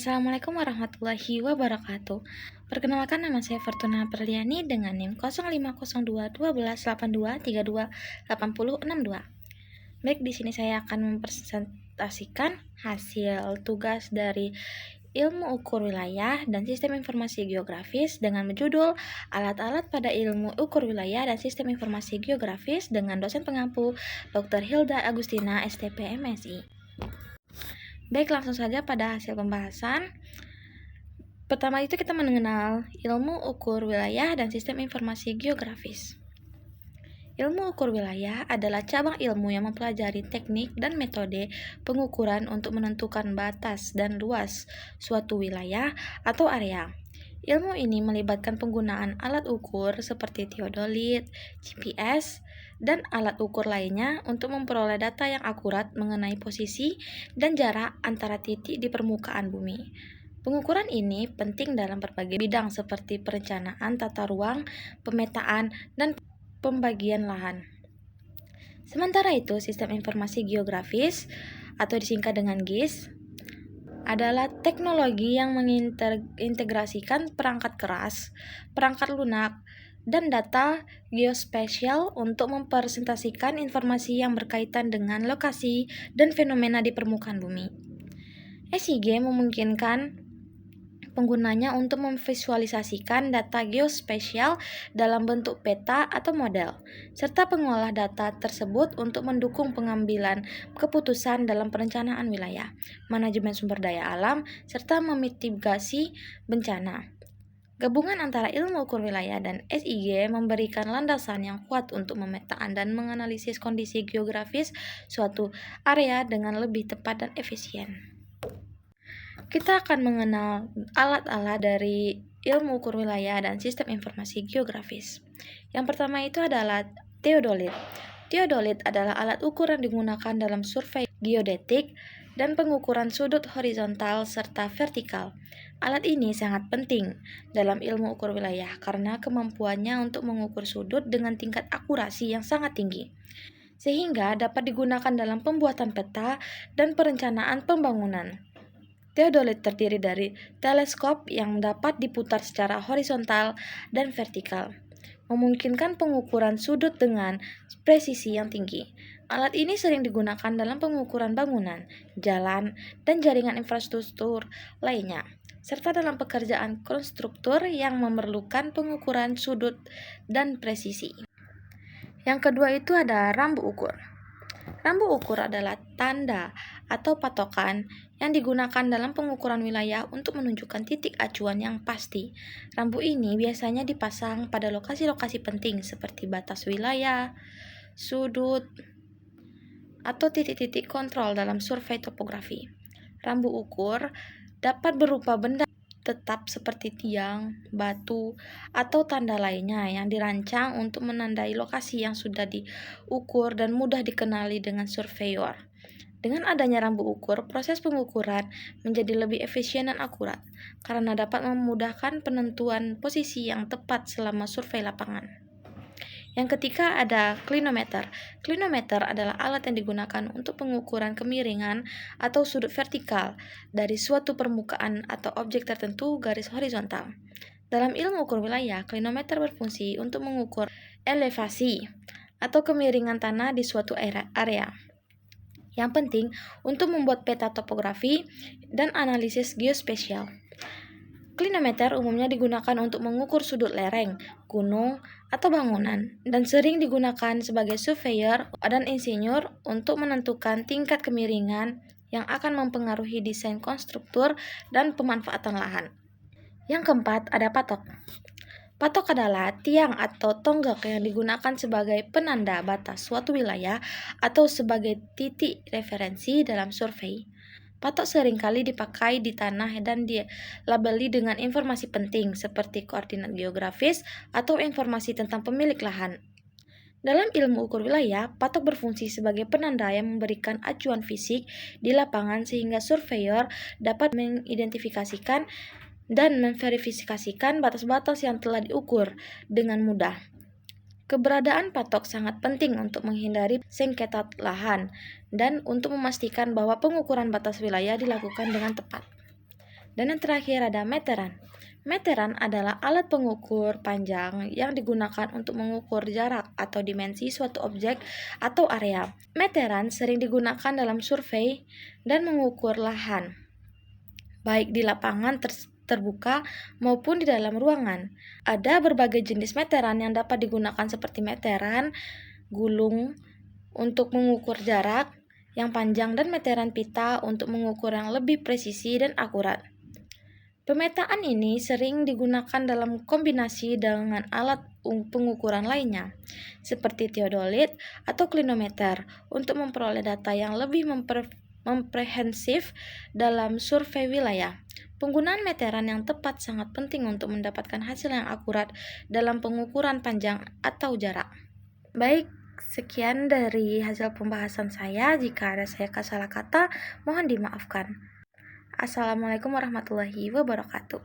Assalamualaikum warahmatullahi wabarakatuh. Perkenalkan, nama saya Fortuna Perliani dengan NIM 05021282328062. Baik, di sini saya akan mempresentasikan hasil tugas dari Ilmu Ukur Wilayah dan Sistem Informasi Geografis dengan berjudul Alat-alat pada Ilmu Ukur Wilayah dan Sistem Informasi Geografis dengan dosen pengampu Dr. Hilda Agustina, STP MSI. Baik, langsung saja pada hasil pembahasan. Pertama itu kita mengenal ilmu ukur wilayah dan sistem informasi geografis. Ilmu ukur wilayah adalah cabang ilmu yang mempelajari teknik dan metode pengukuran untuk menentukan batas dan luas suatu wilayah atau area. Ilmu ini melibatkan penggunaan alat ukur seperti teodolit, GPS, dan alat ukur lainnya untuk memperoleh data yang akurat mengenai posisi dan jarak antara titik di permukaan bumi. Pengukuran ini penting dalam berbagai bidang seperti perencanaan tata ruang, pemetaan, dan pembagian lahan. Sementara itu, sistem informasi geografis atau disingkat dengan GIS adalah teknologi yang mengintegrasikan perangkat keras, perangkat lunak, dan data geospasial untuk mempresentasikan informasi yang berkaitan dengan lokasi dan fenomena di permukaan bumi. SIG memungkinkan penggunanya untuk memvisualisasikan data geospasial dalam bentuk peta atau model, serta pengolah data tersebut untuk mendukung pengambilan keputusan dalam perencanaan wilayah, manajemen sumber daya alam, serta memitigasi bencana. Gabungan antara ilmu ukur wilayah dan SIG memberikan landasan yang kuat untuk memetaan dan menganalisis kondisi geografis suatu area dengan lebih tepat dan efisien. Kita akan mengenal alat-alat dari ilmu ukur wilayah dan sistem informasi geografis. Yang pertama itu adalah teodolit. Teodolit adalah alat ukur yang digunakan dalam survei geodetik dan pengukuran sudut horizontal serta vertikal. Alat ini sangat penting dalam ilmu ukur wilayah karena kemampuannya untuk mengukur sudut dengan tingkat akurasi yang sangat tinggi, sehingga dapat digunakan dalam pembuatan peta dan perencanaan pembangunan. Teodolit terdiri dari teleskop yang dapat diputar secara horizontal dan vertikal, memungkinkan pengukuran sudut dengan presisi yang tinggi. Alat ini sering digunakan dalam pengukuran bangunan, jalan, dan jaringan infrastruktur lainnya, serta dalam pekerjaan konstruktur yang memerlukan pengukuran sudut dan presisi. Yang kedua itu ada rambu ukur. Rambu ukur adalah tanda atau patokan yang digunakan dalam pengukuran wilayah untuk menunjukkan titik acuan yang pasti. Rambu ini biasanya dipasang pada lokasi-lokasi penting seperti batas wilayah, sudut, atau titik-titik kontrol dalam survei topografi. Rambu ukur dapat berupa benda tetap seperti tiang, batu, atau tanda lainnya yang dirancang untuk menandai lokasi yang sudah diukur dan mudah dikenali dengan surveyor. Dengan adanya rambu ukur, proses pengukuran menjadi lebih efisien dan akurat karena dapat memudahkan penentuan posisi yang tepat selama survei lapangan. Yang ketiga ada klinometer. Klinometer adalah alat yang digunakan untuk pengukuran kemiringan atau sudut vertikal dari suatu permukaan atau objek tertentu garis horizontal. Dalam ilmu ukur wilayah, klinometer berfungsi untuk mengukur elevasi atau kemiringan tanah di suatu area. Yang penting untuk membuat peta topografi dan analisis geospasial. Klinometer umumnya digunakan untuk mengukur sudut lereng, gunung, atau bangunan, dan sering digunakan sebagai surveyor dan insinyur untuk menentukan tingkat kemiringan yang akan mempengaruhi desain konstruktur dan pemanfaatan lahan. Yang keempat ada patok. Patok adalah tiang atau tonggak yang digunakan sebagai penanda batas suatu wilayah atau sebagai titik referensi dalam survei. Patok seringkali dipakai di tanah dan dilabeli dengan informasi penting seperti koordinat geografis atau informasi tentang pemilik lahan. Dalam ilmu ukur wilayah, patok berfungsi sebagai penanda yang memberikan acuan fisik di lapangan sehingga surveyor dapat mengidentifikasikan dan memverifikasikan batas-batas yang telah diukur dengan mudah. Keberadaan patok sangat penting untuk menghindari sengketa lahan dan untuk memastikan bahwa pengukuran batas wilayah dilakukan dengan tepat. Dan yang terakhir ada meteran. Meteran adalah alat pengukur panjang yang digunakan untuk mengukur jarak atau dimensi suatu objek atau area. Meteran sering digunakan dalam survei dan mengukur lahan, baik di lapangan terbuka maupun di dalam ruangan. Ada berbagai jenis meteran yang dapat digunakan seperti meteran gulung untuk mengukur jarak yang panjang dan meteran pita untuk mengukur yang lebih presisi dan akurat. Pemetaan ini sering digunakan dalam kombinasi dengan alat pengukuran lainnya, seperti teodolit atau klinometer, untuk memperoleh data yang lebih komprehensif dalam survei wilayah. Penggunaan meteran yang tepat sangat penting untuk mendapatkan hasil yang akurat dalam pengukuran panjang atau jarak. Baik, sekian dari hasil pembahasan saya. Jika ada saya salah kata, mohon dimaafkan. Assalamualaikum warahmatullahi wabarakatuh.